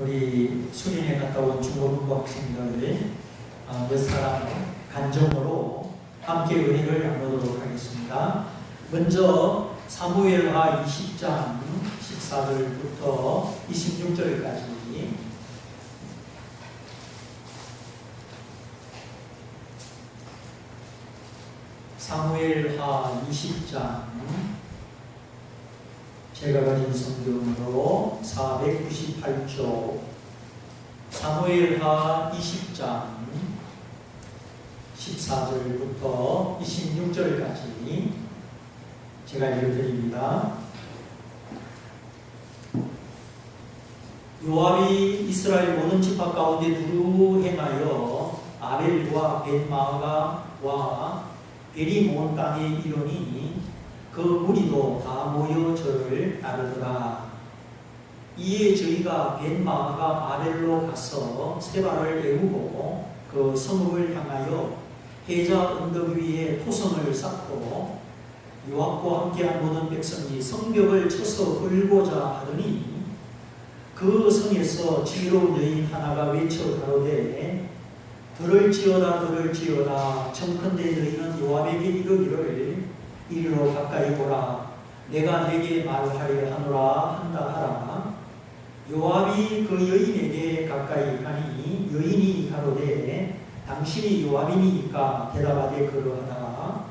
우리 수련회 갔다 온 중고등부 학생들 몇 사람 간정으로 함께 은혜를 나누도록 하겠습니다. 먼저 사무엘하 20장 14절부터 26절까지 사무엘하 20장 제가 가진 성경으로 498쪽 사무엘하 20장 14절부터 26절까지 제가 읽어드립니다. 요압이 이스라엘 모든 지파 가운데 두루 행하여 아벨과 벳마아가와 베리 모은 땅에 이르니 그 무리도 다 모여 저를 따르더라. 이에 저희가 벳마아가 아벨로 가서 세바를 애우고 그 성읍을 향하여 해자 언덕 위에 토성을 쌓고 요압과 함께한 모든 백성이 성벽을 쳐서 끌고자 하더니 그 성에서 지혜로운 여인 하나가 외쳐 가로되 들을지어다 들을지어다 청컨대 너희는 요압에게 이르기를 이리로 가까이 오라 내가 네게 말하려 하노라 한다 하라. 요압이 그 여인에게 가까이 가니 여인이 가로되 당신이 요압이니까 대답하되 그러하다.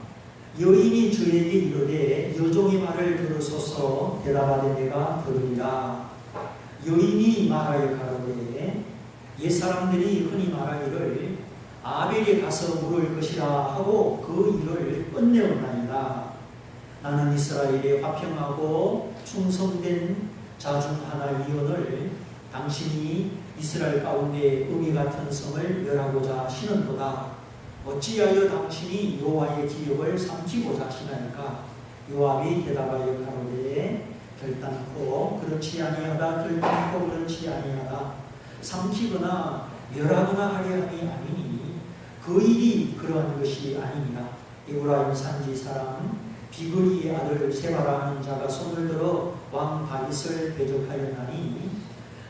여인이 저에게 이르되 여종의 말을 들으소서 대답하되 내가 들으리라. 여인이 말하여 가로되 옛사람들이 흔히 말하기를 아벨에 가서 물을 것이라 하고 그 일을 끝내었나이다. 나는 이스라엘에 화평하고 충성된 자 중 하나이오늘 당신이 이스라엘 가운데 의미 같은 성을 멸하고자 하시는도다. 어찌하여 당신이 여호와의 기업을 삼키고자 하시나이까? 요압이 대답하여 가로되 결단코 그렇지 아니하다. 결단코 그렇지 아니하다. 삼키거나 멸하거나 하려 함이 아니니 그 일이 그러한 것이 아니니라. 에브라임 산지 사람 비그리의 아들 세바라 하는 자가 손을 들어 왕 다윗을 대적하였나니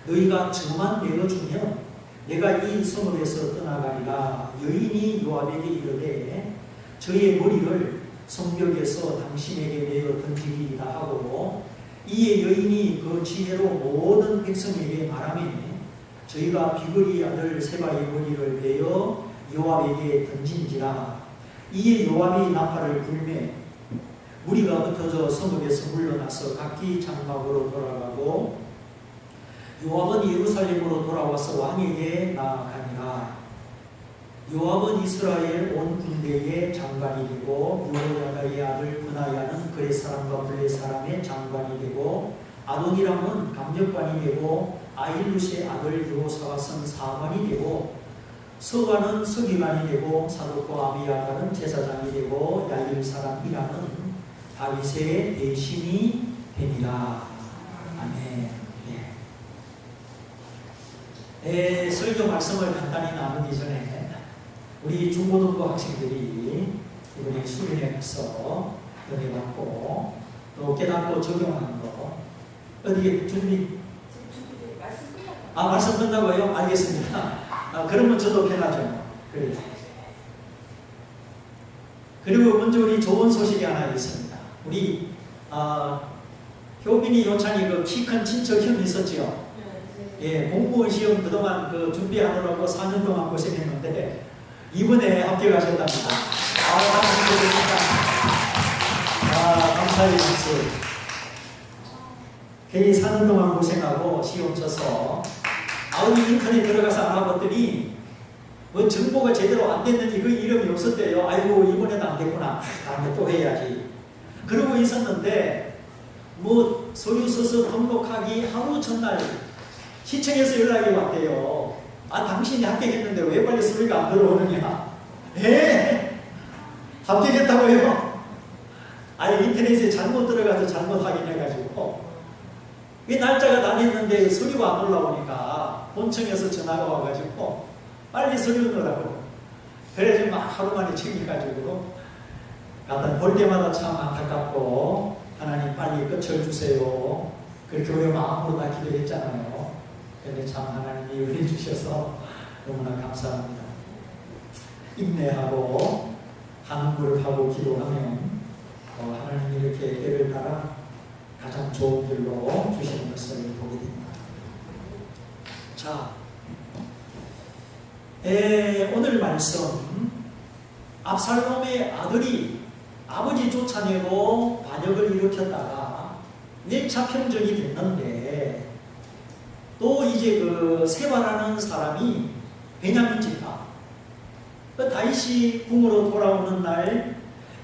너희가 저만 내어주면 내가 이 성읍에서 떠나가리라. 여인이 요압에게 이르되 저의 머리를 성벽에서 당신에게 내어 던지리이다 하고 이에 여인이 그 지혜로 모든 백성에게 말하매 저희가 비그리의 아들 세바의 머리를 베어 요압에게 던진지라. 이에 요압이 나팔을 불매 무리가 흩어져 성읍에서 물러나서 각기 장막으로 돌아가고 요압은 예루살렘으로 돌아와서 왕에게 나아가니라. 요압은 이스라엘 온 군대의 장관이 되고 요호야다의 아들 브나야는 그렛 사람과 블렛 사람의 장관이 되고 아도니람은 감력관이 되고 아힐룻의 아들 여호사밧은 사관이 되고 서관은 서기관이 되고 사독과 아비아달은 제사장이 되고 야일 사람 이라는 다윗의 대신이 되니라. 아멘. 설교 말씀을 간단히 나누기 전에 우리 중고등부 학생들이 이번에 수련회 가서 은혜 받고 또 깨닫고 적용하는 거 어디에 준비? 말씀 끝나고요? 알겠습니다. 그러면 저도 편하죠. 그래요. 그리고 먼저 우리 좋은 소식이 하나 있습니다. 우리 효빈이 요찬이 그 키 큰 친척 형 있었지요. 예, 공무원 시험 그동안 그 준비하느라고 4년 동안 고생했는데 이번에 합격하셨답니다. 감사의 박수. 괜히 4년 동안 고생하고 시험 쳐서 우리 인터넷 들어가서 알아봤더니 뭐 정보가 제대로 안 됐는지 그 이름이 없었대요. 아이고 이번에도 안 됐구나. 다음에 또 해야지. 그러고 있었는데 뭐 서류 써서 등록하기 하루 전날 시청에서 연락이 왔대요. 당신이 합격했는데 왜 빨리 서류가 안 들어오느냐. 합격했다고요? 인터넷에 잘못 들어가서 잘못 확인해가지고 이 날짜가 다녔는데 서류가 안 올라오니까 본청에서 전화가 와가지고 빨리 서류 넣으라고. 그래서 막 하루 만에 챙겨가지고 갖다 볼 때마다 참 안타깝고 하나님 빨리 끝을 주세요. 그렇게 우리 마음으로 다 기도했잖아요. 근데 참 하나님이 은혜 주셔서 너무나 감사합니다. 인내하고 한무릎하고 기도하면 하나님이 이렇게 때를 따라 가장 좋은 길로 주시는 것을 보게 됩니다. 자, 오늘 말씀, 압살롬의 아들이 아버지 쫓아내고 반역을 일으켰다가 내차평전이 됐는데, 또 이제 그 세바라는 사람이 베냐민 지파, 그 다윗이 궁으로 돌아오는 날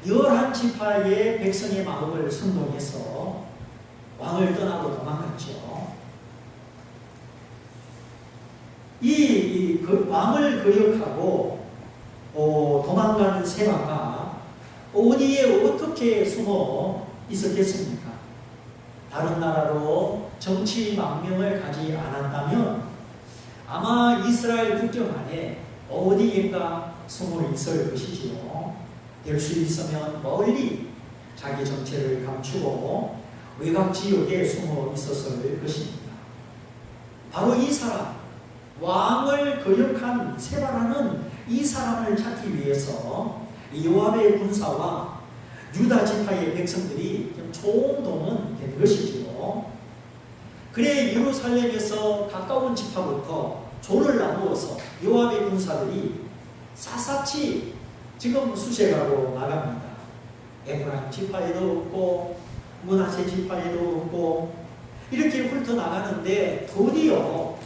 11지파의 백성의 마음을 선동해서 왕을 떠나고 도망갔죠. 그 왕을 거역하고 도망가는 세바가 어디에 어떻게 숨어 있었겠습니까? 다른 나라로 정치 망명을 가지 않았다면 아마 이스라엘 국경 안에 어디인가 숨어 있을 것이지요. 될 수 있으면 멀리 자기 정체를 감추고 외곽 지역에 숨어 있었을 것입니다. 바로 이 사람, 왕을 거역한 세바라는 이 사람을 찾기 위해서 요압의 군사와 유다 지파의 백성들이 총동원 된 것이지요. 그래 예루살렘에서 가까운 지파부터 조를 나누어서 요압의 군사들이 샅샅이 지금 수색하고 나갑니다. 에브라임 지파에도 없고 므낫세 지파에도 없고 이렇게 훑어나가는데 드디어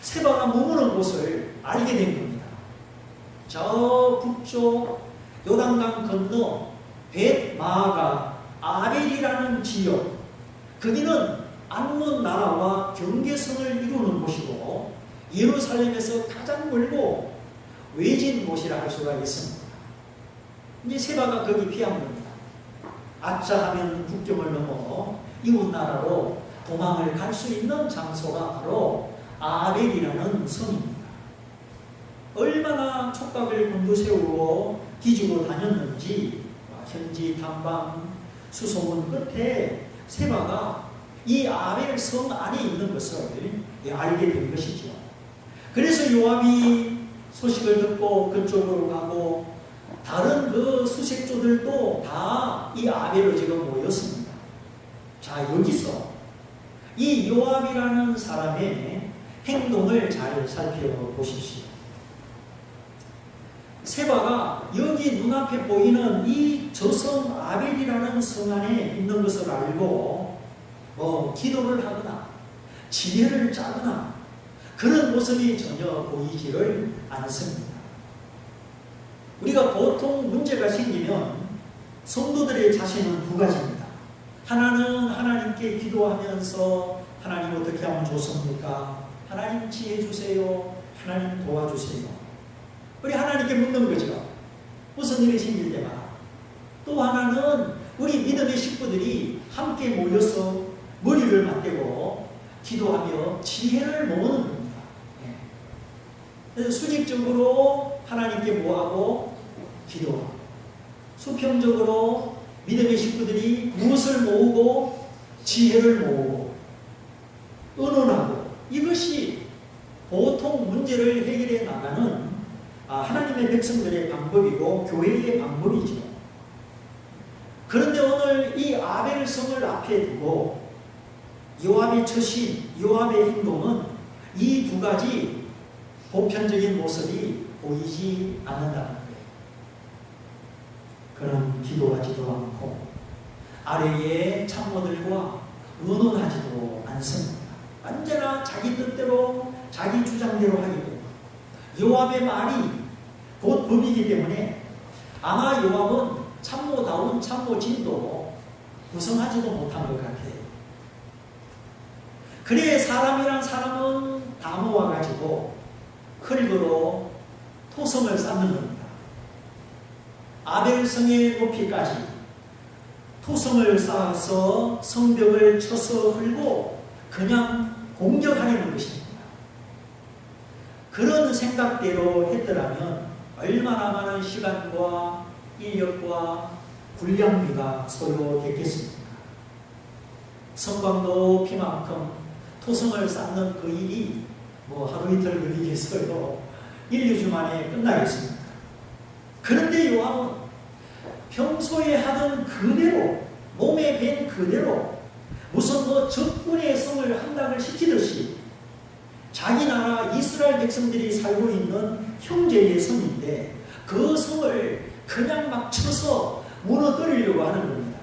세바가 머무는 곳을 알게 된 겁니다. 저 북쪽 요단강 건너 벳마아가 아벨이라는 지역, 거기는 암몬 나라와 경계선을 이루는 곳이고 예루살렘에서 가장 멀고 외진 곳이라 할 수가 있습니다. 이제 세바가 거기 피한 겁니다. 아차 하면 국경을 넘어 이웃 나라로 도망을 갈 수 있는 장소가 바로 아벨이라는 성입니다. 얼마나 촉각을 곤두세우고 뒤지고 다녔는지 현지 탐방 수소문 끝에 세바가 이 아벨 성 안에 있는 것을 알게 된 것이죠. 그래서 요압이 소식을 듣고 그쪽으로 가고 다른 그 수색조들도 다 이 아벨로 지금 모였습니다. 자, 여기서 이 요압이라는 사람의 행동을 잘 살펴보십시오. 세바가 여기 눈앞에 보이는 이 저성 아벨이라는 성 안에 있는 것을 알고 기도를 하거나 지혜를 짜거나 그런 모습이 전혀 보이지를 않습니다. 우리가 보통 문제가 생기면 성도들의 자신은 두 가지입니다. 하나는 하나님께 기도하면서 하나님 어떻게 하면 좋습니까? 하나님 지혜 주세요. 하나님 도와주세요. 우리 하나님께 묻는 거죠. 무슨 일이 생길 때마다. 또 하나는 우리 믿음의 식구들이 함께 모여서 머리를 맞대고 기도하며 지혜를 모으는 겁니다. 그래서 수직적으로 하나님께 뭐하고 기도하고, 수평적으로 믿음의 식구들이 무엇을 모으고 지혜를 모으고 의논하고, 이것이 보통 문제를 해결해 나가는 하나님의 백성들의 방법이고 교회의 방법이죠. 그런데 오늘 이 아벨 성을 앞에 두고 요압의 처신, 요압의 행동은 이 두 가지 보편적인 모습이 보이지 않는다는 거예요. 그는 기도하지도 않고 아래의 참모들과 의논하지도 않습니다. 언제나 자기 뜻대로 자기 주장대로 하기 때문에 요압의 말이 곧 법이기 때문에 아마 요압은 참모다운 참모진도 구성하지도 못한 것 같아요. 그래 사람이란 사람은 다 모아가지고 흙으로 토성을 쌓는 겁니다. 아벨성의 높이까지 토성을 쌓아서 성벽을 쳐서 헐고 그냥 공격하려는 것입니다. 그런 생각대로 했더라면 얼마나 많은 시간과 인력과 군량비가 소요됐겠습니까? 성곽 높이만큼 토성을 쌓는 그 일이 뭐 하루 이틀 걸리겠어요. 1, 2주 만에 끝나겠습니다. 그런데 요압은 평소에 하던 그대로, 몸에 밴 그대로 무슨 뭐 적군의 성을 함락을 시키듯이 자기 나라 이스라엘 백성들이 살고 있는 형제의 성인데 그 성을 그냥 막 쳐서 무너뜨리려고 하는 겁니다.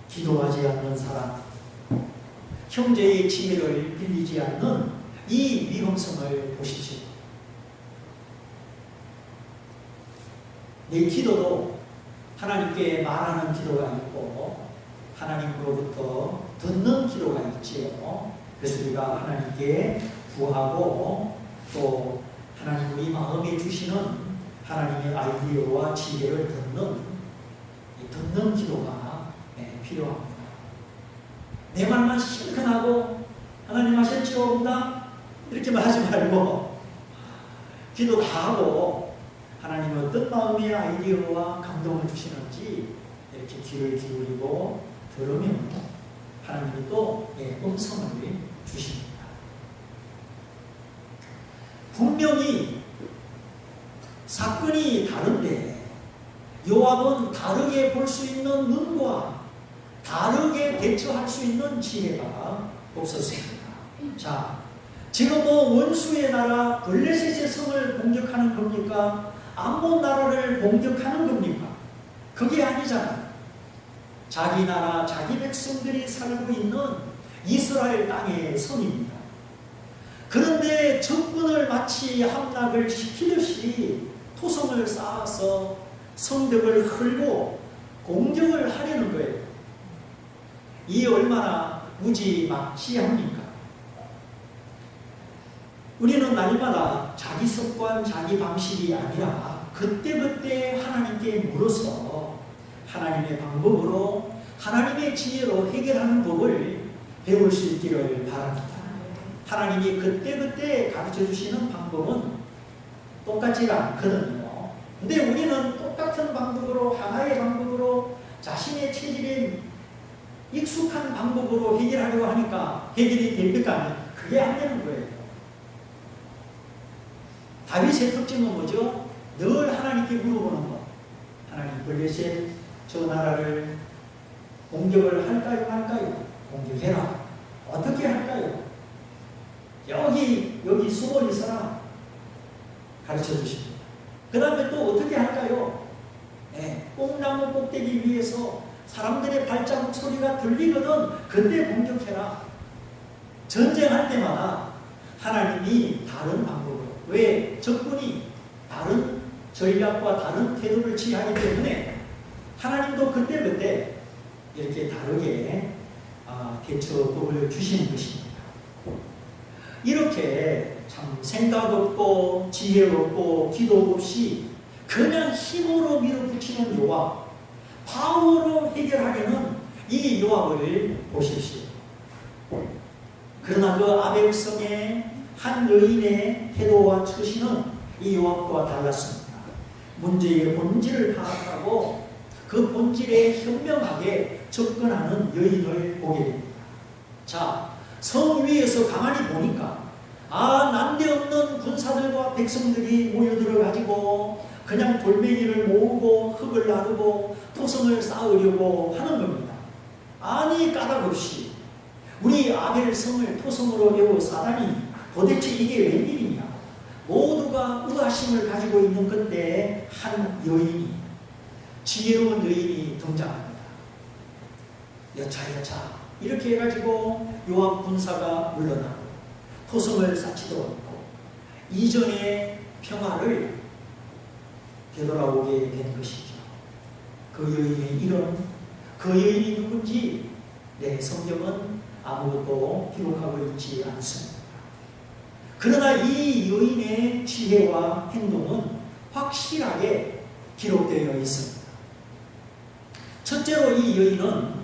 기도하지 않는 사람, 형제의 지혜를 빌리지 않는 이 위험성을 보십시오. 내 기도도 하나님께 말하는 기도가 있고 하나님으로부터 듣는 기도가 있지요. 그래서 우리가 하나님께 구하고 또 하나님 우리 마음에 주시는 하나님의 아이디어와 지혜를 듣는 기도가 필요합니다. 내 말만 실컷하고 하나님 하셨지옵니다 이렇게만 하지 말고 기도 다 하고 하나님은 어떤 마음의 아이디어와 감동을 주시는지 이렇게 귀를 기울이고 들으면 하나님이 또 음성을 주십니다. 분명히 사건이 다른데 요압은 다르게 볼 수 있는 눈과 다르게 대처할 수 있는 지혜가 없었습니다. 자, 지금 뭐 원수의 나라 블레셋의 성을 공격하는 겁니까? 암몬 나라를 공격하는 겁니까? 그게 아니잖아요. 자기 나라, 자기 백성들이 살고 있는 이스라엘 땅의 성입니다. 그런데 적군을 마치 함락을 시키듯이 토성을 쌓아서 성벽을 헐고 공격을 하려는 거예요. 이 얼마나 무지막지합니까? 우리는 날마다 자기 습관, 자기 방식이 아니라 그때그때 하나님께 물어서 하나님의 방법으로 하나님의 지혜로 해결하는 법을 배울 수 있기를 바랍니다. 하나님이 그때그때 가르쳐 주시는 방법은 똑같지가 않거든요. 근데 우리는 똑같은 방법으로 하나의 방법으로 자신의 체질에 익숙한 방법으로 해결하려고 하니까 해결이 됩니까? 아니면 그게 안 되는 거예요. 다윗의 특징은 뭐죠? 늘 하나님께 물어보는 것. 하나님 블레셋 저 나라를 공격을 할까요? 말까요? 공격해라. 어떻게 할까요? 여기 수고를 있어라. 가르쳐 주십니다. 그 다음에 또 어떻게 할까요? 뽕나무 꼭대기 위에서 사람들의 발자국 소리가 들리거든 그때 공격해라. 전쟁할 때마다 하나님이 다른 방법으로, 왜? 적군이 다른 전략과 다른 태도를 취하기 때문에 하나님도 그때그때 이렇게 다르게 대처법을 주시는 것입니다. 이렇게 참 생각 없고 지혜 없고 기도 없이 그냥 힘으로 밀어붙이는 요압, 파워로 해결하려는 이 요압을 보십시오. 그러나 그 아벨성의 한 여인의 태도와 처신은 이 요압과 달랐습니다. 문제의 본질을 파악하고 그 본질에 현명하게 접근하는 여인을 보게 됩니다. 자, 성 위에서 가만히 보니까 난데없는 군사들과 백성들이 모여들어 가지고 그냥 돌멩이를 모으고 흙을 나르고 토성을 쌓으려고 하는 겁니다. 아니 까닭없이 우리 아벨 성을 토성으로 에워싸다니 도대체 이게 웬일이냐. 모두가 의아심을 가지고 있는 그때 한 여인이, 지혜로운 여인이 등장합니다. 여차 이렇게 해가지고 요압 군사가 물러나고 토성을 쌓지도 않고 이전의 평화를 되돌아오게 된 것이죠. 그 여인의 이름, 그 여인이 누군지 성경은 아무것도 기록하고 있지 않습니다. 그러나 이 여인의 지혜와 행동은 확실하게 기록되어 있습니다. 첫째로 이 여인은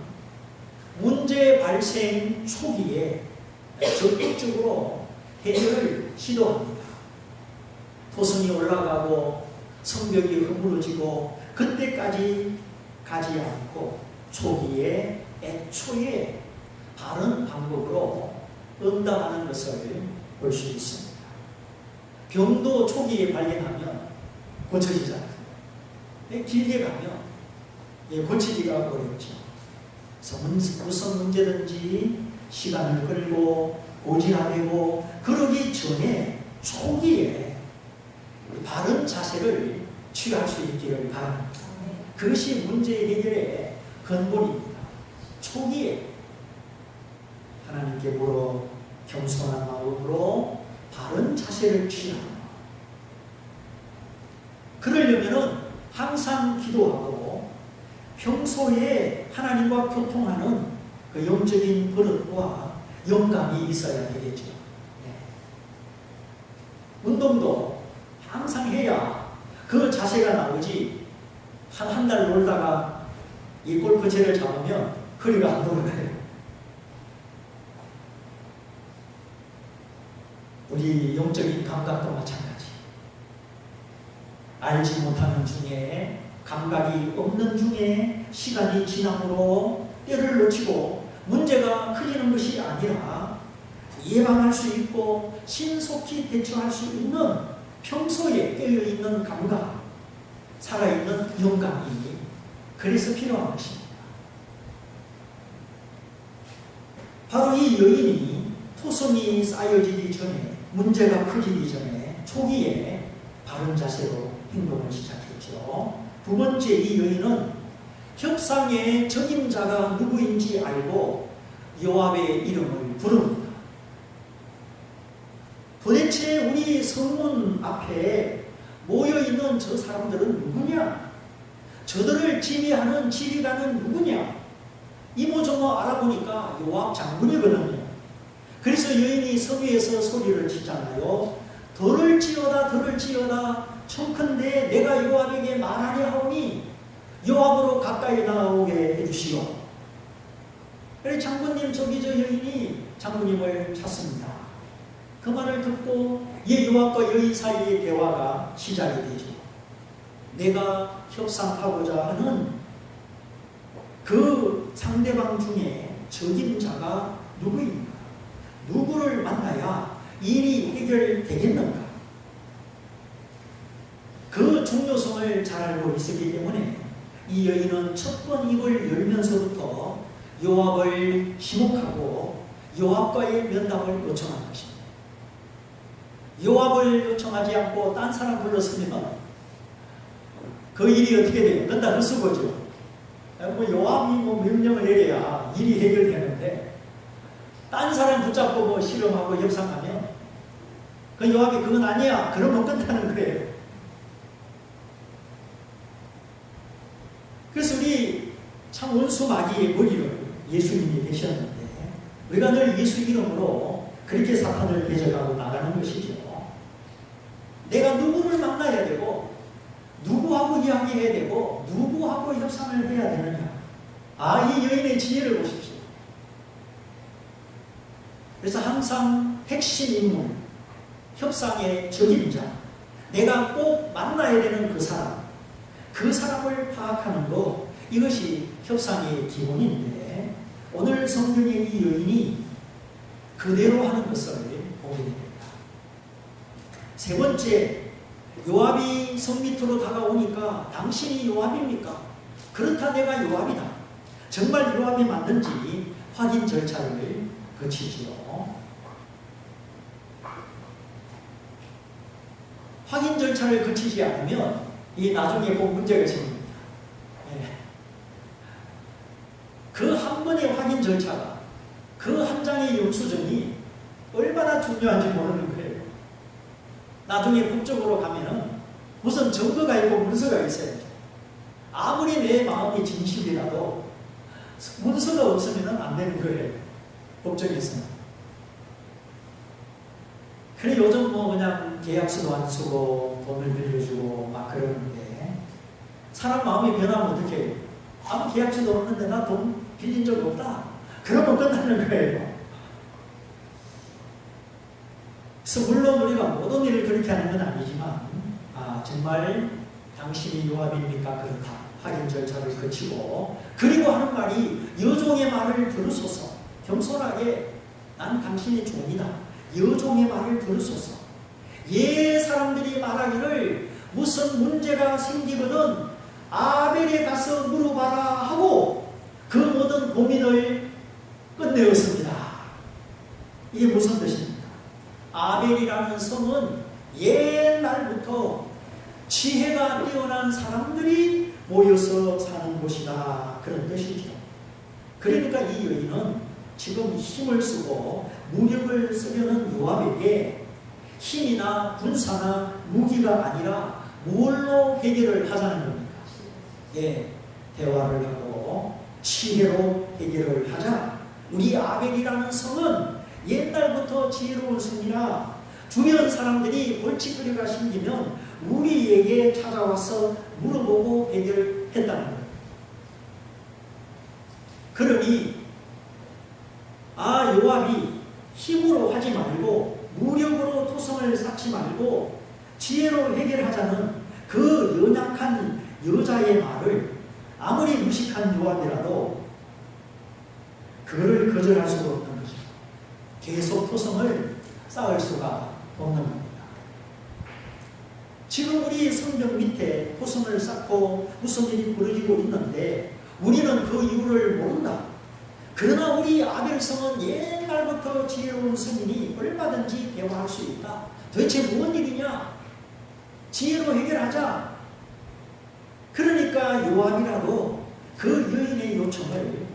문제 발생 초기에 적극적으로 해결을 시도합니다. 토성이 올라가고 성벽이 허물어지고 그때까지 가지 않고 초기에 애초에 바른 방법으로 응답하는 것을 볼 수 있습니다. 병도 초기에 발견하면 고쳐지잖아요. 길게 가면 고치기가 어렵죠. 그래서 무슨 문제든지 시간을 끌고 고지하되고 그러기 전에 초기에 바른 자세를 취할 수 있기를 바랍니다. 그것이 문제 해결의 근본입니다. 초기에 하나님께 물어 겸손한 마음으로 바른 자세를 취하는 것. 그러려면 항상 기도하고 평소에 하나님과 교통하는 그 영적인 버릇과 영감이 있어야 되겠죠. 운동도 항상 해야 그 자세가 나오지. 한 달 놀다가 이 골프채를 잡으면 허리가 안 돌아가요. 우리 영적인 감각도 마찬가지. 알지 못하는 중에, 감각이 없는 중에 시간이 지남으로 때를 놓치고 문제가 커지는 것이 아니라 예방할 수 있고 신속히 대처할 수 있는 평소에 깨어있는 감각, 살아있는 영감이 그래서 필요한 것입니다. 바로 이 여인이 토성이 쌓여지기 전에, 문제가 커지기 전에 초기에 바른 자세로 행동을 시작했죠. 두 번째, 이 여인은 협상의 적임자가 누구인지 알고 요압의 이름을 부릅니다. 도대체 우리 성문 앞에 모여있는 저 사람들은 누구냐? 저들을 지휘하는 지휘관은 누구냐? 이모저모 알아보니까 요압 장군이거든요. 그래서 여인이 성위에서 소리를 치잖아요. 덜을 지어다 청컨대 내가 요압에게 말하려 하오니 요압으로 가까이 나오게 해주시오. 그래 장군님, 저기 저 여인이 장군님을 찾습니다. 그 말을 듣고 요압과 여인 사이의 대화가 시작이 되죠. 내가 협상하고자 하는 그 상대방 중에 적임자가 누구입니까? 누구를 만나야 일이 해결되겠는가? 그 중요성을 잘 알고 있었기 때문에 이 여인은 첫 번 입을 열면서부터 요압을 지목하고 요압과의 면담을 요청한 것입니다. 요압을 요청하지 않고 딴 사람 불렀으면 그 일이 어떻게 돼요? 끝나는 수고죠. 요압이 명령을 내려야 일이 해결되는데 딴 사람 붙잡고 실험하고 협상하면 그 요압이 그건 아니야. 그러면 끝나는 거예요. 그래서 우리 참 원수마귀의 머리를 예수님이 되셨는데 우리가 늘 예수 이름으로 그렇게 사탄을 대적하고 나가는 것이죠. 내가 누구를 만나야 되고 누구하고 이야기해야 되고 누구하고 협상을 해야 되느냐. 이 여인의 지혜를 보십시오. 그래서 항상 핵심 인물, 협상의 적임자, 내가 꼭 만나야 되는 그 사람을 파악하는 것, 이것이 협상의 기본인데 오늘 성경의 이 여인이 그대로 하는 것을 보게 됩니다. 세 번째, 요압이 성 밑으로 다가오니까 당신이 요압입니까? 그렇다, 내가 요압이다. 정말 요압이 맞는지 확인 절차를 거치지요. 확인 절차를 거치지 않으면 이 나중에 꼭 문제가 생깁니다. 그 한 번의 확인 절차가, 그 한 장의 영수증이 얼마나 중요한지 모르는 거예요. 나중에 법적으로 가면은 무슨 증거가 있고 문서가 있어야죠. 아무리 내 마음이 진실이라도 문서가 없으면 안 되는 거예요. 법정에서는. 그래 요즘 그냥 계약서도 안 쓰고 돈을 빌려주고 막 그러는데 사람 마음이 변하면 어떻게 해요? 아무 계약서도 없는데 나 돈 빌린 적 없다. 그러면 끝나는 거예요. 그래서 물론 우리가 모든 일을 그렇게 하는 건 아니지만 정말 당신이 요압입니까? 그렇다. 확인 절차를 거치고 그리고 하는 말이 여종의 말을 들으소서. 겸손하게 난 당신의 종이다. 여종의 말을 들으소서. 예 사람들이 말하기를 무슨 문제가 생기거든 아벨에 가서 물어봐라 하고 그 모든 고민을 끝내었습니다. 이게 무슨 뜻입니까? 아벨이라는 성은 옛날부터 지혜가 뛰어난 사람들이 모여서 사는 곳이다. 그런 뜻이죠. 그러니까 이 여인은 지금 힘을 쓰고 무력을 쓰려는 요압에게 힘이나 군사나 무기가 아니라 뭘로 해결을 하자는 겁니까? 예, 대화를 하고 지혜로 해결을 하자. 우리 아벨이라는 성은 옛날부터 지혜로운 성이라 주변 사람들이 골칫거리가 생기면 우리에게 찾아와서 물어보고 해결했다는 거예요. 그러니 요압이 힘으로 하지 말고 무력으로 토성을 쌓지 말고 지혜로 해결하자는 그 연약한 여자의 말을 아무리 무식한 요압이라도 그거를 거절할 수가 없는 거죠. 계속 토성을 쌓을 수가 없는 겁니다. 지금 우리 성벽 밑에 토성을 쌓고 무슨 일이 벌어지고 있는데 우리는 그 이유를 모른다. 그러나 우리 아벨성은 옛날부터 지혜로운 성인이 얼마든지 대화할 수 있다. 도대체 무슨 일이냐? 지혜로 해결하자. 그러니까 요압이라도 그 여인의 요청을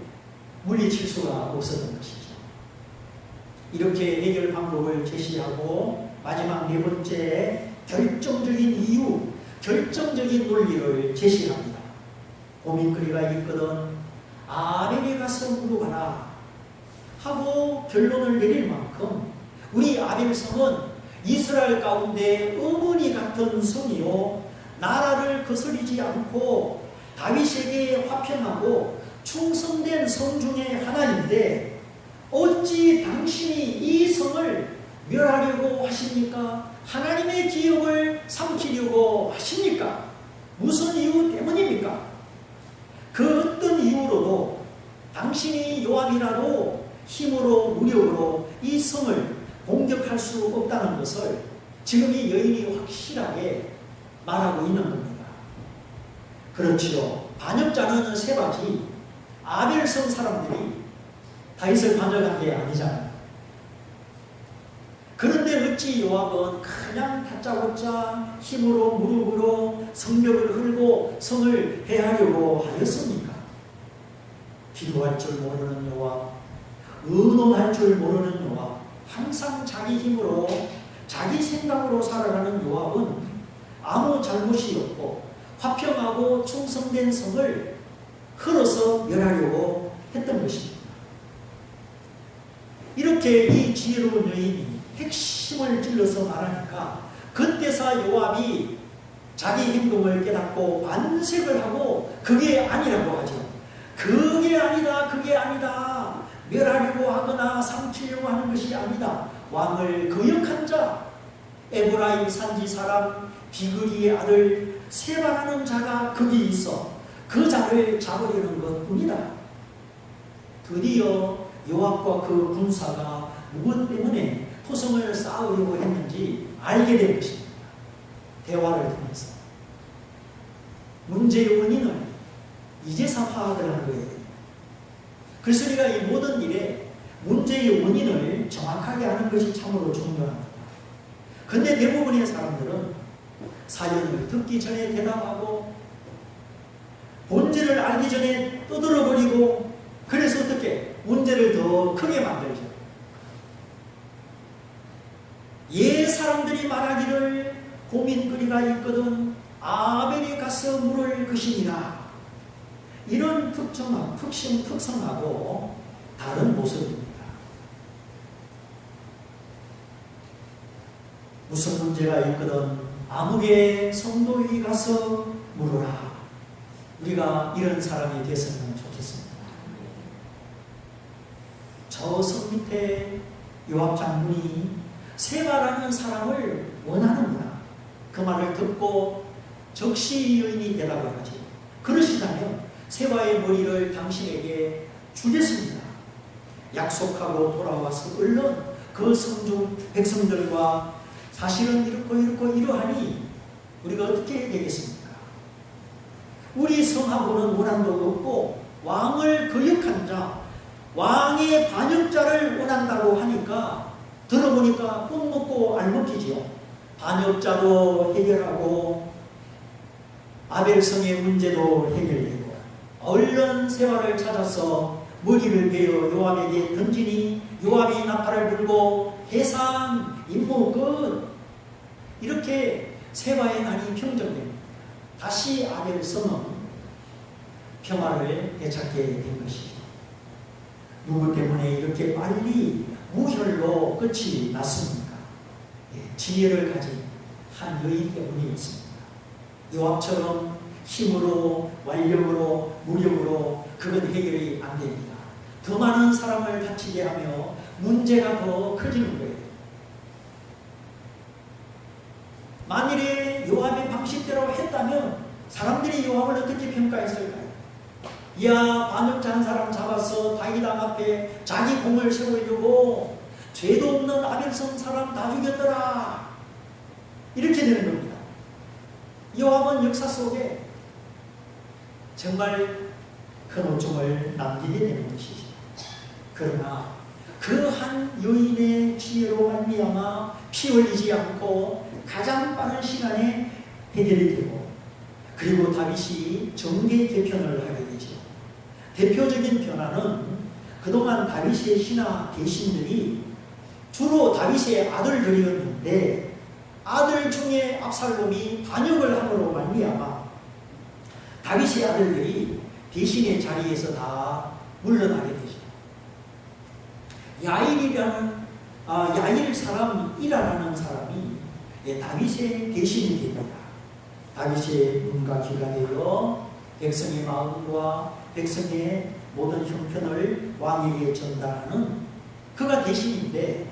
물리칠 수가 없었던 것이죠. 이렇게 해결 방법을 제시하고 마지막 네 번째 결정적인 이유, 결정적인 논리를 제시합니다. 고민거리가 있거든 아벨에 가서 물어봐라 하고 결론을 내릴 만큼 우리 아벨성은 이스라엘 가운데 어머니 같은 성이요 나라를 거스르지 않고 다윗에게 화평하고 충성된 성 중에 하나인데 어찌 당신이 이 성을 멸하려고 하십니까? 하나님의 기업을 삼키려고 하십니까? 무슨 이유 때문입니까? 그 어떤 이유로도 당신이 요압이라도 힘으로 무력으로 이 성을 공격할 수 없다는 것을 지금 이 여인이 확실하게 말하고 있는 겁니다. 그렇지요. 반역자는 세 가지 아벨성 사람들이 다윗을 반역한 게 아니잖아요. 그런데 어찌 요압은 그냥 다짜고짜 힘으로 무력으로 성벽을 흘고 성을 해하려고 하였습니까? 기도할 줄 모르는 요압, 의논할 줄 모르는 요압, 항상 자기 힘으로 자기 생각으로 살아가는 요압은 아무 잘못이 없고 화평하고 충성된 성을 흘러서 멸하려고 했던 것입니다. 이렇게 이 지혜로운 여인이 핵심을 찔러서 말하니까 그때서 요압이 자기 행동을 깨닫고 반색을 하고 그게 아니라고 하죠. 그게 아니다. 그게 아니다. 멸하려고 하거나 삼키려고 하는 것이 아니다. 왕을 거역한 자 에브라임 산지 사람 비그리의 아들 세바라는 자가 거기 있어 그 자를 잡으려는 것뿐이다. 드디어 요압과 그 군사가 무엇 때문에 토성을 쌓으려고 했는지 알게 된 것입니다. 대화를 통해서. 문제의 원인을 이제서 파악을 한 거예요. 그래서 우리가 이 모든 일에 문제의 원인을 정확하게 아는 것이 참으로 중요합니다. 그런데 대부분의 사람들은 사연을 듣기 전에 대답하고 본질을 알기 전에 떠들어버리고 그래서 어떻게 문제를 더 크게 만들죠. 예 사람들이 말하기를 고민거리가 있거든 아벨에 가서 물을 것이니라. 이런 특성하고 다른 모습입니다. 무슨 문제가 있거든 아무개 성도에 가서 물어라. 우리가 이런 사람이 됐으면 좋겠습니다. 저 성 밑에 요압 장군이 세바라는 사람을 원하는구나. 그 말을 듣고 적시 여인이 대답을 하지. 그러시다면 세바의 머리를 당신에게 주겠습니다. 약속하고 돌아와서 얼른 그 성중 백성들과 사실은 이렇고 이러하니 우리가 어떻게 해야 되겠습니까? 우리 성하고는 원한도 없고 왕을 거역한 자, 왕의 반역자를 원한다고 하니까 들어보니까 꼭 먹고 알 먹히지요. 반역자도 해결하고 아벨성의 문제도 해결되고 얼른 세화를 찾아서 머리를 베어 요압에게 던지니 요압이 나팔을 불고 해산 임무 끝. 이렇게 세화의 난이 평정됩니다. 다시 아벨성은 평화를 되찾게 된 것이죠. 누구 때문에 이렇게 빨리 무혈로 끝이 났습니까? 지혜를 가진 한 여인 때문이었습니다. 요압처럼 힘으로, 완력으로, 무력으로 그건 해결이 안 됩니다. 더 많은 사람을 다치게 하며 문제가 더 커지는 거예요. 만일에 요압의 방식대로 했다면 사람들이 요압을 어떻게 평가했을까요? 야, 반역자 한 사람 잡아서 다윗왕 앞에 자기 공을 세우려고 죄도 없는 아벨성 사람 다 죽였더라. 이렇게 되는 겁니다. 요압은 역사 속에 정말 큰 오점을 남기게 되는 것이죠. 그러나 그 한 여인의 지혜로 말미암아 피 흘리지 않고 가장 빠른 시간에 해결이 되고, 그리고 다윗이 정계 개편을 하게 되죠. 대표적인 변화는 그동안 다윗의 신하 대신들이 주로 다윗의 아들들이었는데 아들 중에 압살롬이 반역을 함으로 말미암아 다윗의 아들들이 대신의 자리에서 다 물러나게 되죠. 야일 사람이라는 사람이 다윗의 대신이 됩니다. 다윗의 눈과 귀가 되어 백성의 마음과 백성의 모든 형편을 왕에게 전달하는 그가 대신인데,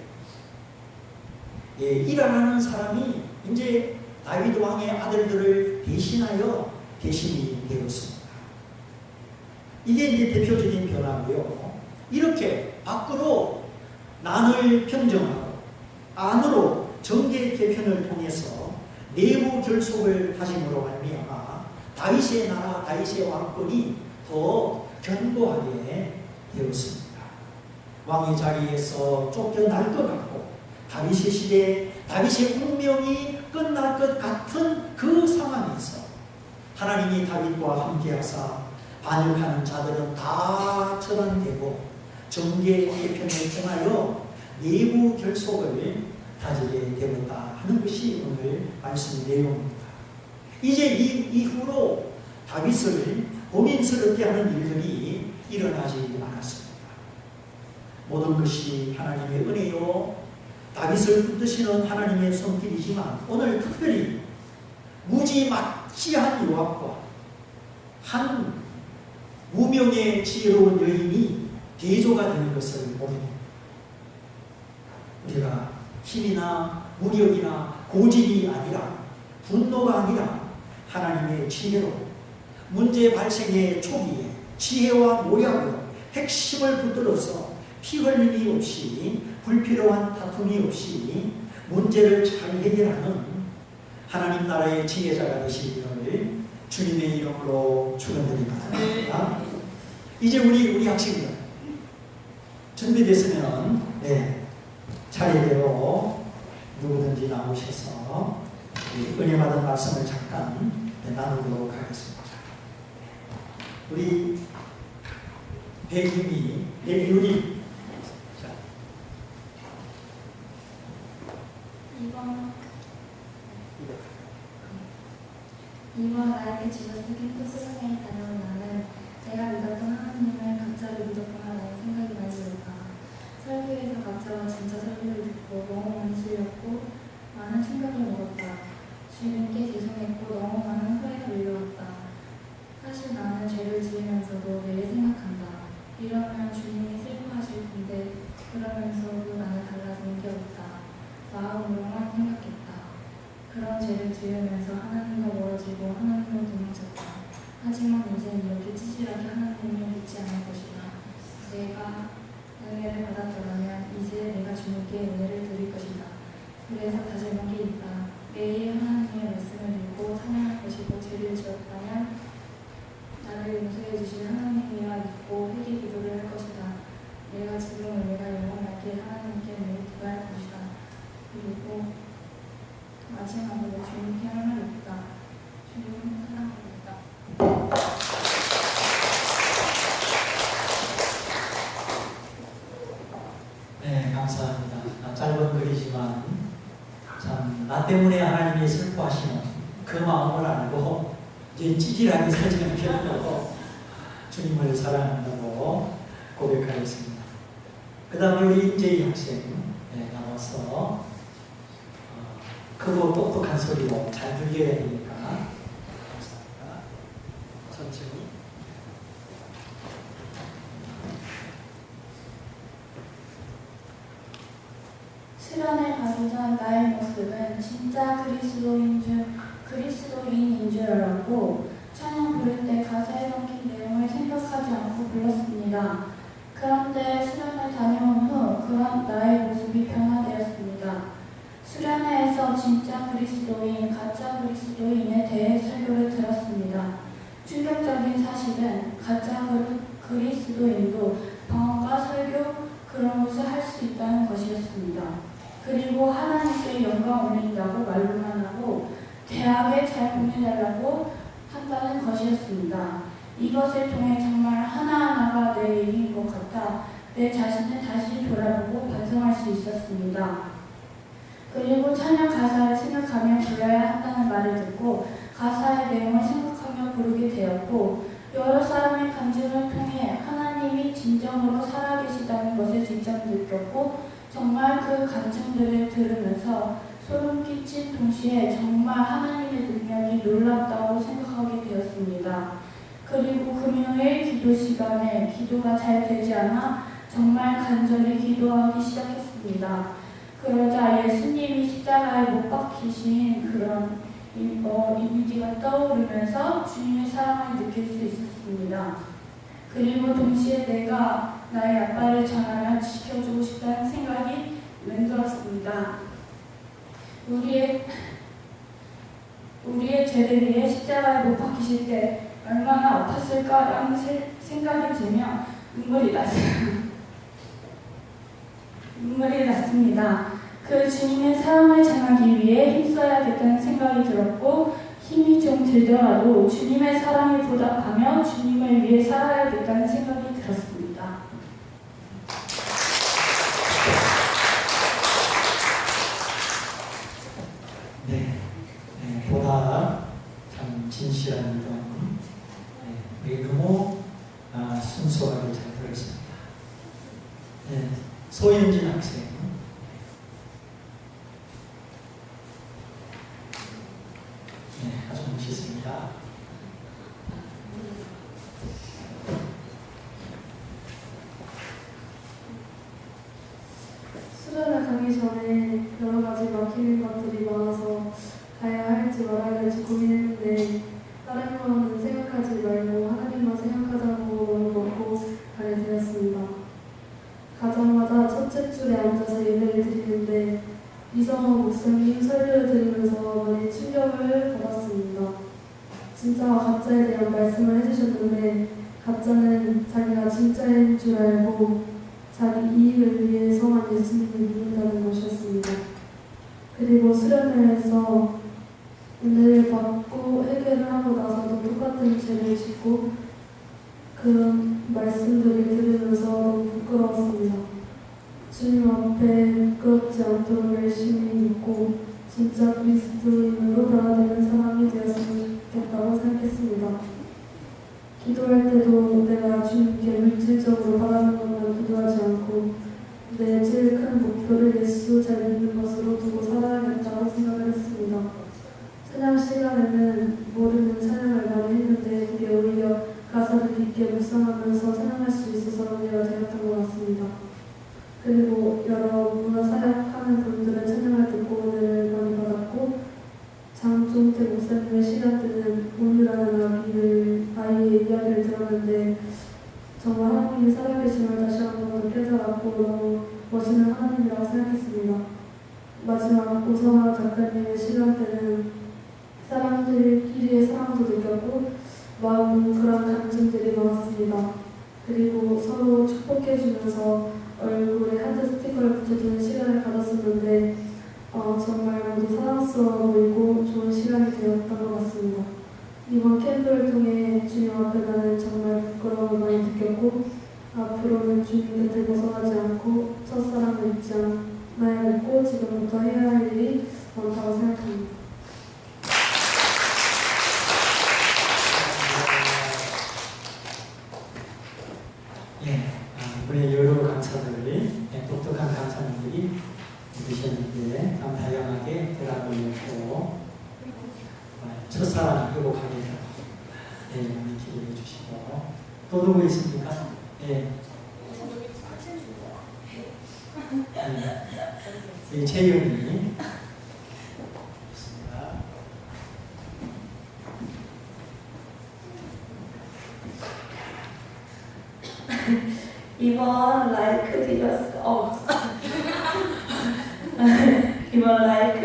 일하는 사람이 이제 다윗 왕의 아들들을 대신하여 대신이 되었습니다. 이게 이제 대표적인 변화고요. 이렇게 밖으로 난을 평정하고 안으로 정계 개편을 통해서 내부 결속을 다짐으로 말미암아 다윗의 나라, 다윗의 왕권이 더 견고하게 되었습니다. 왕의 자리에서 쫓겨날 것 같고 다윗의 시대에 다윗의 운명이 끝날 것 같은 그 상황에서 하나님이 다윗과 함께하사 반역하는 자들은 다 처단되고 정계 개편을 통하여 내부 결속을 다지게 되었다 하는 것이 오늘 말씀 내용입니다. 이제 이후로 다윗을 고민스럽게 하는 일들이 일어나지 않았습니다. 모든 것이 하나님의 은혜요 다윗을 붙드시는 하나님의 손길이지만 오늘 특별히 무지막지한 요압과 한 무명의 지혜로운 여인이 대조가 되는 것을 봅니다. 우리가 힘이나 무력이나 고집이 아니라 분노가 아니라 하나님의 지혜로 문제 발생의 초기에 지혜와 모략으로 핵심을 붙들어서 피 흘림이 없이 불필요한 다툼이 없이 문제를 잘 해결하는 하나님 나라의 지혜자가 되시기를 주님의 이름으로 축원드립니다. 이제 우리 학생들 준비됐으면 차례대로 누구든지 나오셔서 은혜 받은 말씀을 잠깐 나누도록 하겠습니다. 우리 백유리 이번 나에게 주셨던 캠프 수련회에 다녀온 나는 내가 믿었던 하나님을 가짜로 믿었구나라는 생각이 많이 들었다. 설교에서 가짜와 진짜 설교를 듣고 너무 많이 질렸고 많은 충격을 먹었다. 주님께 죄송했고 너무 많은 후회가 밀려왔다. 사실 나는 죄를 지으면서도 매일 생각한다. 이러면 주님이 슬퍼하실 텐데 그러면서도 나는 달라지는 게 없다. 마음으로만 생각했다. 그런 죄를 지으면서 하나님과 멀어지고 하나님을 도망쳤다. 하지만 이제는 이렇게 치질하게 하나님을 믿지 않을 것이다. 내가 은혜를 받았더라면 이제 내가 주님께 은혜를 드릴 것이다. 그래서 다짐한 게 있다. 매일 하나님의 말씀을 읽고 찬양할 것이고 죄를 지었다면 나를 용서해 주실 하나님이라 믿고 회개 기도를 할 것이다. 내가 지금 은혜가 영원하게 하나님께 매일 기도할 것이다. 그리고 마지막으로 주님께 할 말이 있다. 주님은 사랑합니다. 네, 감사합니다. 짧은 글이지만 참 나 때문에 하나님이 슬퍼하시는 그 마음을 알고 이제 찌질하게 살지 않겠다고 주님을 사랑한다고 고백하였습니다. 그 다음에 우리 임재희 학생 나와서 크고 똑똑한 소리로 잘 들려야 되니까 감사합니다. 천천히. 수련회 가기 전 나의 모습은 진짜 그리스도인인 줄 알았고 찬양 부를 때 가사에 담긴 내용을 생각하지 않고 불렀습니다. 그런데 수련회 다녀온 후 그런 나의 모습이 변화되었습니다. 수련회에서 진짜 그리스도인, 가짜 그리스도인에 대해 설교를 들었습니다. 충격적인 사실은 가짜 그리스도인도 방언과 설교 그런 것을 할 수 있다는 것이었습니다. 그리고 하나님께 영광 올린다고 말로만 하고 대학에 잘 보내달라고 한다는 것이었습니다. 이것을 통해 정말 하나하나가 내 일인 것 같아 내 자신을 다시 돌아보고 반성할 수 있었습니다. 그리고 찬양 가사를 생각하며 불러야 한다는 말을 듣고 가사의 내용을 생각하며 부르게 되었고 여러 사람의 간증을 통해 하나님이 진정으로 살아계시다는 것을 직접 느꼈고 정말 그 간증들을 들으면서 소름 끼친 동시에 정말 하나님의 능력이 놀랍다고 생각하게 되었습니다. 그리고 금요일 기도 시간에 기도가 잘 되지 않아 정말 간절히 기도하기 시작했습니다. 그러자 예수님이 십자가에 못 박히신 그런 이미지가 떠오르면서 주님의 사랑을 느낄 수 있었습니다. 그리고 동시에 내가 나의 아빠를 전하며 지켜주고 싶다는 생각이 맴돌았습니다. 우리의 죄를 위해 십자가에 못 박히실 때 얼마나 아팠을까라는 생각이 들며 눈물이 났습니다. 그 주님의 사랑을 전하기 위해 힘써야겠다는 생각이 들었고 힘이 좀 들더라도 주님의 사랑에 보답하며 주님을 위해 살아야겠다는 생각이 들었습니다. 보다 참 진실한 믿음, 너무 순수하게 잘 들었습니다. 소연진 학생. 아주 멋있습니다. 수련회 가기 전에 여러 가지 막히는 것들이 많아서 가야 할지 말아야 할지 고민했는데 다른 거는 생각하지 말고 하나님만 생각하자고 먹고 가게 되었습니다. 가자마자 첫째 줄에 앉아서 예배를 드리는데 이성호 목사님 설교를 들으면서 많이 충격을 받았습니다. 진짜와 가짜에 대한 말씀을 해주셨는데 가짜는 자기가 진짜인 줄 알고 자기 이익을 위해서만 예수님을 믿는다는 것이었습니다. 그리고 수련회에서 은혜를 받고 회개를 하고 나서도 똑같은 죄를 짓고 그런 말씀들을 들으면서 너무 부끄러웠습니다. 주님 앞에 부끄럽지 않도록 열심히 믿고 진짜 그리스도인으로 변화되는 사람이 되었으면 좋겠다고 생각했습니다. 기도할 때도 내가 주님께 물질적으로 바라는 것만 기도하지 않고 내 제일 큰 목표를 예수 잘 믿는 것으로 두고 살아야겠다고 생각을 했습니다. 찬양 시간에는 모르는 찬양을 많이 했는데 그게 오히려 가사를 깊게 묵상하면서 찬양할 수 있어서 은혜가 되었던 것 같습니다. 그리고 여러 문화 사역하는 분들의 찬양을 듣고 은혜를 많이 받았고 장종태 목사님의 시간 때는 온유라는 아이의 이야기를 들었는데 정말 하나님이 살아계심을 다시 한번 깨달았고 오성아 작가님의 시간 때는 사람들끼리의 사랑도 느꼈고 마음 뭉클한 감정들이 많았습니다. 그리고 서로 축복해주면서 얼굴에 하트 스티커를 붙여주는 시간을 가졌었는데 정말 모두 사랑스러워 보이고 좋은 시간이 되었던 것 같습니다. 이번 캠프를 통해 주님 앞에 나는 정말 부끄러움을 많이 느꼈고 앞으로는 주님 곁을 벗어나지 않고 첫사랑을 잊지 않아야겠고 지금부터 해야 할 일이 많다고 생각합니다. 우리 여러 강사들이 독특한 강사님들이 계셨는데 참 다양하게 대답을 했고 첫사랑 회복하게 되고 많이 기도해 주시고 또 누구 있습니까? 채연이 이번 라이크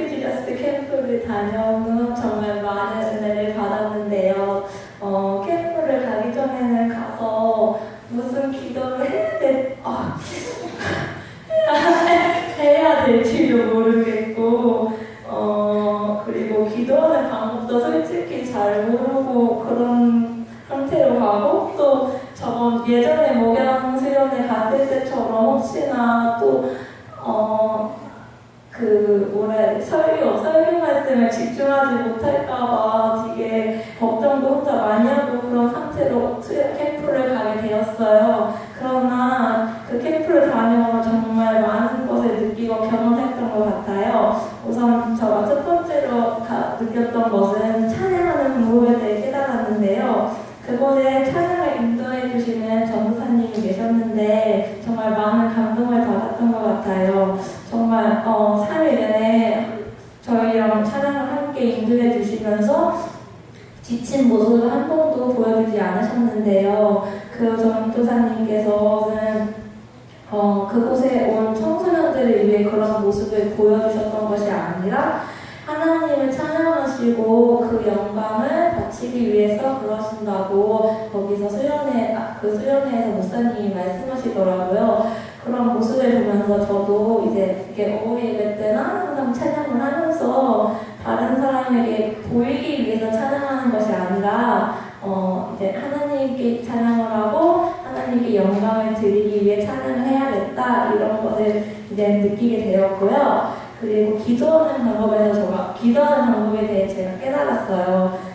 지저스 캠프를 다녀온 후 정말 많은 은혜를 받았는데요. 캠프를 가기 전에는 가서 무슨 기도를 해야 될지도 모르겠고 그리고 기도하는 방법도 솔직히 잘 모르고 그런 상태로 가고 또 저번 예전에 목양 수련회 갔을 때처럼 혹시나 또 설교 말씀을 집중하지 못할까봐 되게 걱정도 혼자 많이 하고 그런 상태로 캠프를 가게 되었어요. 그러나 그 캠프를 다녀오면 정말 많은 것을 느끼고 경험했던 것 같아요. 우선 제가 첫 번째로 느꼈던 것은 찬양하는 방법에 대해 깨달았는데요. 그곳에 찬양을 인도해 주시는 전도사님이 계셨는데 정말 많은 감동을 받았던 것 같아요. 정말 3일 내내 저희랑 찬양을 함께 인도해 주시면서 지친 모습을 한 번도 보여주지 않으셨는데요. 그 전도사님께서는 그곳에 온 청소년들을 위해 그런 모습을 보여주셨던 것이 아니라 하나님을 찬양하시고 그 영광을 바치기 위해서 그러신다고 거기서 수련회에서 목사님이 말씀하시더라고요. 그런 모습을 보면서 저도 이제 이렇게 오후 예배 때나 항상 찬양을 하면서 다른 사람에게 보이기 위해서 찬양하는 것이 아니라 이제 하나님께 찬양을 하고 하나님께 영광을 드리기 위해 찬양을 해야겠다 이런 것을 이제 느끼게 되었고요. 그리고 기도하는 방법에 대해 제가 깨달았어요.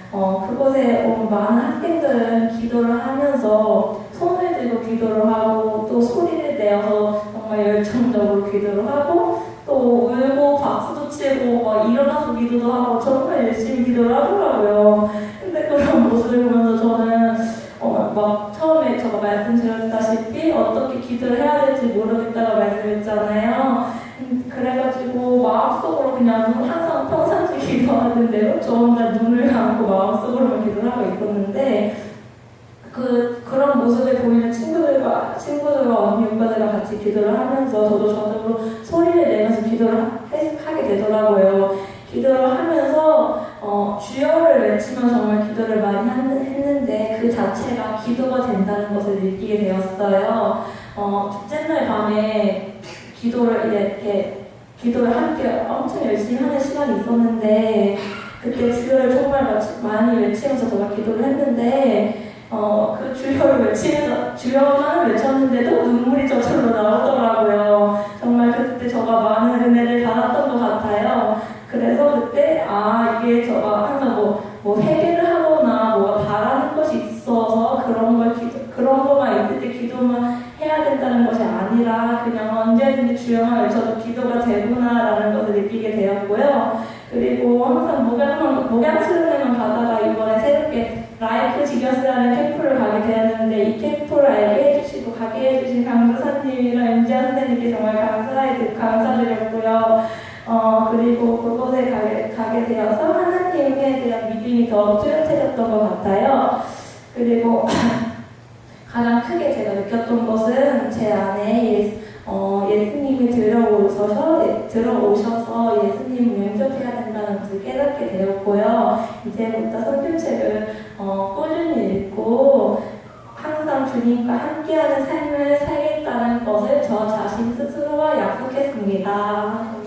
그곳에 온 많은 학생들은 기도를 하면서 손을 들고 기도를 하고 또 소리를 내어서 정말 열정적으로 기도를 하고 또 울고 박수도 치고 일어나서 기도도 하고 정말 열심히 기도를 하더라고요. 근데 그런 모습을 보면서 저는 처음에 제가 말씀드렸다시피 어떻게 기도를 해야 될지 모르겠다고 말씀했잖아요. 그래가지고 마음속으로 그냥 항상 평상시 기도하는 대로 저 혼자 눈을 감고 마음속으로만 기도를 하고 있었는데 그런 모습을 보이는 친구들과 언니 오빠들과 같이 기도를 하면서 저도 저절로 소리를 내면서 기도를 하게 되더라고요. 기도를 하면서 주여를 외치면 정말 기도를 많이 했는데 그 자체가 기도가 된다는 것을 느끼게 되었어요. 축제날 밤에 기도를 함께 엄청 열심히 하는 시간이 있었는데 그때 주여를 정말 많이 외치면서 제가 기도를 했는데 그 주여를 외치면서 주여만 외쳤는데도 눈물이 저절로 나오더라고요. 정말 그때 제가 많은 은혜를 받았던 것 같아요. 그래서 그때 이게 제가 항상 회개를 하거나 바라는 것이 있어서 그런 것만 있을 때 기도만 해야 된다는 것이 아니라 그냥 언제든지 주여만 외쳐도 기도가 되구나라는 것을 느끼게 되었고요. 그리고 항상 목양 수련회만 가다가 이번에 새롭게 라이프 지저스라는 캠프를 가게 되었는데 이 캠프를 알게 해주시고 가게 해주신 강도사님이랑 임지아 선생님께 정말 감사드렸고요. 그리고 그곳에 가게 되어서 하나님에 대한 믿음이 더 뚜렷해졌던 것 같아요. 그리고 가장 크게 제가 느꼈던 것은 제 안에 예수님이 들어오셔서 예수님을 영접해야 된다는 것을 깨닫게 되었고요. 이제부터 성경책을 꾸준히 읽고 항상 주님과 함께하는 삶을 살겠다는 것을 저 자신 스스로와 약속했습니다.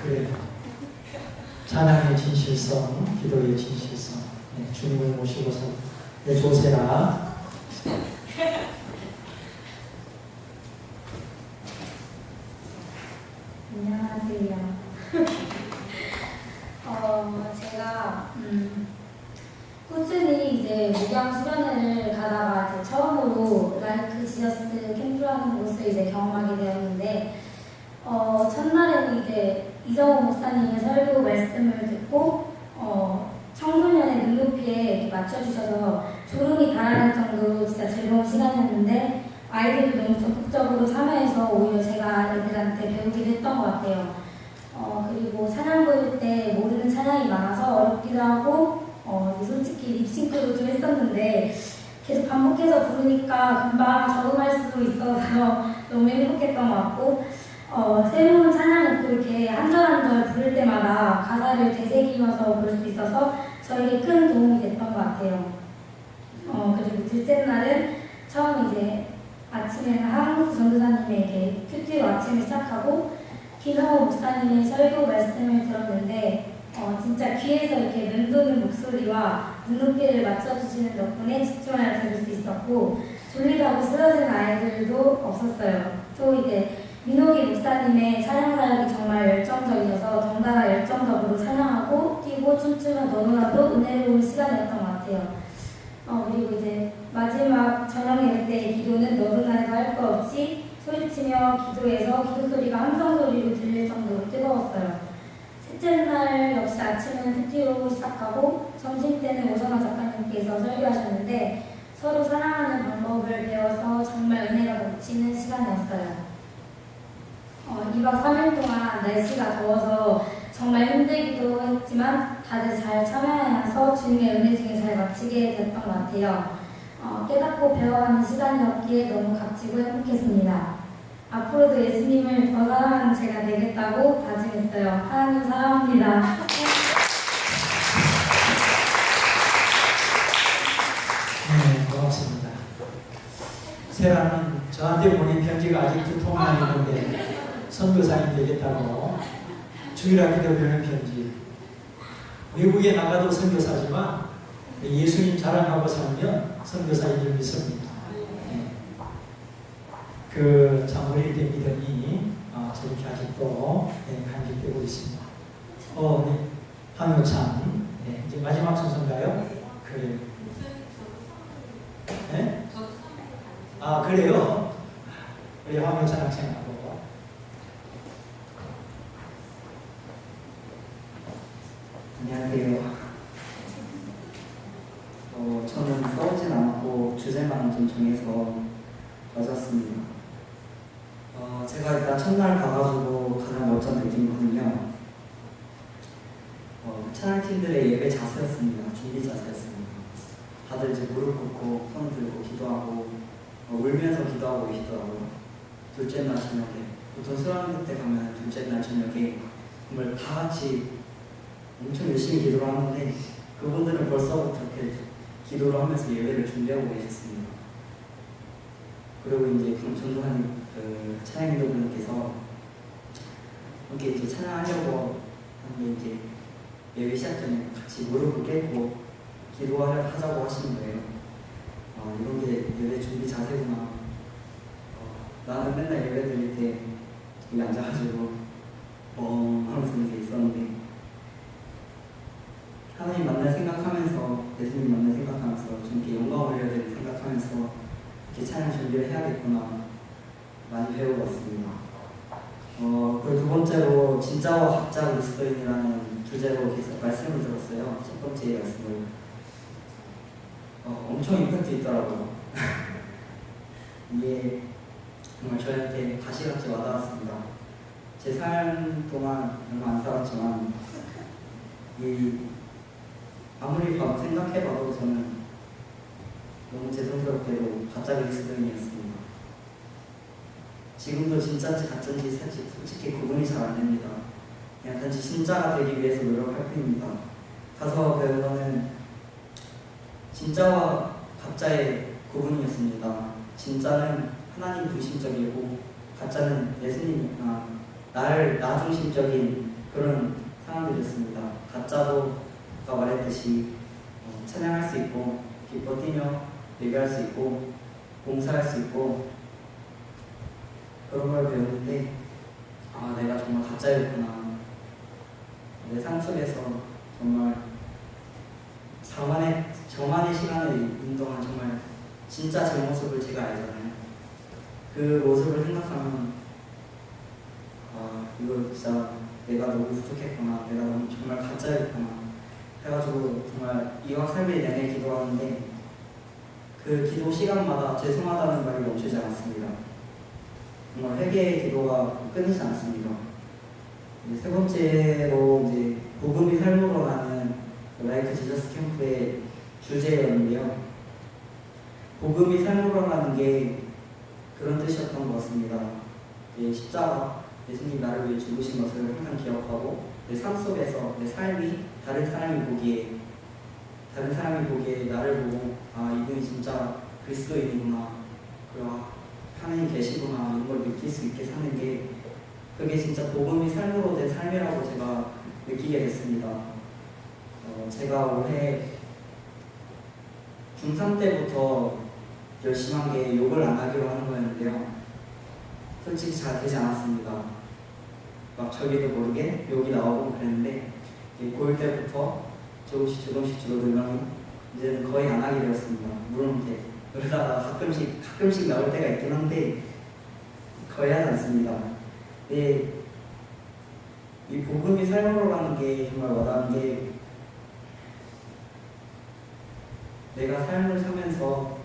그래요. 찬양의 진실성, 기도의 진실성. 네, 주님을 모시고 살. 네, 조세라. 안녕하세요. 제가 꾸준히 이제 목양 수련회를 가다가 이제 처음으로 라이크 지저스 캠프라는 곳을 이제 경험하게 되었는데, 첫날에는 이제 이정호 목사님의 설교 말씀을 듣고 청소년의 눈높이에 이렇게 맞춰주셔서 졸음이 달아날 정도로 진짜 즐거운 시간이었는데, 아이들도 너무 적극적으로 참여해서 오히려 제가 애들한테 배우기도 했던 것 같아요. 그리고 찬양 부를 때 모르는 찬양이 많아서 어렵기도 하고, 솔직히 립싱크도 좀 했었는데, 계속 반복해서 부르니까 금방 적응할 수도 있어서 너무 행복했던 것 같고, 새로운 찬양을 또 이렇게 한 절 한 절 부를 때마다 가사를 되새기면서 볼 수 있어서 저에게 큰 도움이 됐던 것 같아요. 그리고 둘째 날은 처음 이제 아침에는 하항수 전도사님에게 큐티로 아침을 시작하고 김성호 목사님의 설교 말씀을 들었는데 진짜 귀에서 이렇게 맴도는 목소리와 눈높이를 맞춰주시는 덕분에 집중하여 들을 수 있었고 졸리다고 쓰러지는 아이들도 없었어요. 또 이제 민호기 목사님의 찬양 사역이 정말 열정적이어서 덩달아 열정적으로 찬양하고 뛰고 춤추며 너무나도 은혜로운 시간이었던 것 같아요. 그리고 이제 마지막 저녁 예배 때의 기도는 너도나도 할 것 없이 소리치며 기도해서 기도 소리가 함성 소리로 들릴 정도로 뜨거웠어요. 셋째 날 역시 아침은 큐티로 시작하고 점심 때는 오선화 작가님께서 설교하셨는데 서로 사랑하는 방법을 배워서 정말 은혜가 넘치는 시간이었어요. 2박 3일 동안 날씨가 더워서 정말 힘들기도 했지만 다들 잘 참여해서 주님의 은혜 중에 잘 마치게 됐던 것 같아요. 깨닫고 배워가는 시간이었기에 너무 값지고 행복했습니다. 앞으로도 예수님을 더 사랑하는 제가 되겠다고 다짐했어요. 하나님 사랑합니다. 네, 고맙습니다. 세라는 저한테 보낸 편지가 아직 2통이나 있는데 선교사님 되겠다고 주일학기도 보낸 편지. 외국에 나가도 선교사지만 예수님 자랑하고 살면 선교사인 줄 믿습니다. 네. 참 어릴 때 믿음이 저렇게 아직도 간직되고 있습니다. 네. 황효찬. 네. 이제 마지막 순서인가요? 그래요. 네? 그래요? 우리 황효찬 학생하고. 안녕하세요. 저는 싸우진 않았고 주제만 좀 정해서 맞았습니다. 제가 일단 첫날 가가지고 가장 먼저 느낀 거는요. 찬양팀들의 예배 자세였습니다. 준비 자세였습니다. 다들 이제 무릎 꿇고 손 들고 기도하고 울면서 기도하고 계시더라고요. 둘째 날 저녁에 보통 수련회 때 가면 둘째 날 저녁에 정말 다 같이 엄청 열심히 기도를 하는데 그분들은 벌써부터 이렇게 기도를 하면서 예배를 준비하고 계셨습니다. 그리고 이제 전도사님 찬양인도분께서 이렇게 이제 찬양하려고 하는데 이제 예배 시작 전에 같이 무릎을 꿇고 기도하자고 하시는 거예요. 이런 게 예배 준비 자세구나. 나는 맨날 예배 드릴 때 여기 앉아가지고 하면서 이렇게 있었는데 하나님 만날 생각하면서 예수님 만날 생각하면서 주님께 영광 올려야 될 생각하면서 이렇게 찬양 준비를 해야겠구나 많이 배워봤습니다. 그리고 두 번째로 진짜와 가짜 그리스도인이라는 주제로 계속 말씀을 들었어요. 첫 번째 말씀을 엄청 임팩트 있더라고요. 이게 정말 저한테 가시같이 와닿았습니다. 제 삶 동안 얼마 안 살았지만 아무리 생각해봐도 저는 너무 죄송스럽게도 가짜 그리스도인이었습니다. 지금도 진짜인지 가짜인지 솔직히 구분이 잘 안 됩니다. 그냥 단지 진짜가 되기 위해서 노력할 뿐입니다. 가서 배운 거는 진짜와 가짜의 구분이었습니다. 진짜는 하나님 중심적이고 가짜는 예수님이나 나 중심적인 그런 사람들이었습니다. 가짜도 아까 말했듯이 찬양할 수 있고 기뻐 뛰며 예배할 수 있고 봉사할 수 있고 그런 걸 배우는데 아 내가 정말 가짜였구나. 내 삶 속에서 정말 저만의 시간을 있는 동안 정말 진짜 제 모습을 제가 알잖아요. 그 모습을 생각하면 아 이거 진짜 내가 너무 부족했구나. 내가 너무 정말 가짜였구나. 해가지고 정말 이왕 삶의 내내 기도하는데 그 기도 시간마다 죄송하다는 말이 멈추지 않았습니다. 정말 회개의 기도가 끊이지 않습니다. 세 번째로 이제 복음이 삶으로라는 라이프 지저스 캠프의 주제였는데요. 복음이 삶으로라는 게 그런 뜻이었던 것 같습니다. 십자가, 예수님 나를 위해 죽으신 것을 항상 기억하고 내 삶 속에서 내 삶이 다른 사람이 보기에 나를 보고 아 이분이 진짜 그리스도인이구나, 그리고 하나님 계시구나 이런 걸 느낄 수 있게 사는 게 그게 진짜 복음이 삶으로 된 삶이라고 제가 느끼게 됐습니다. 제가 올해 중3 때부터 열심한 게 욕을 안 하기로 하는 거였는데요. 솔직히 잘 되지 않았습니다. 막 저기도 모르게 욕이 나오고 그랬는데 고1 때부터 조금씩 줄어들면 이제는 거의 안 하게 되었습니다. 물론 이렇게 그러다가 가끔씩 나올 때가 있긴 한데 거의 하지 않습니다. 이 복음이 삶으로 가는 게 정말 와닿은 게 내가 삶을 살면서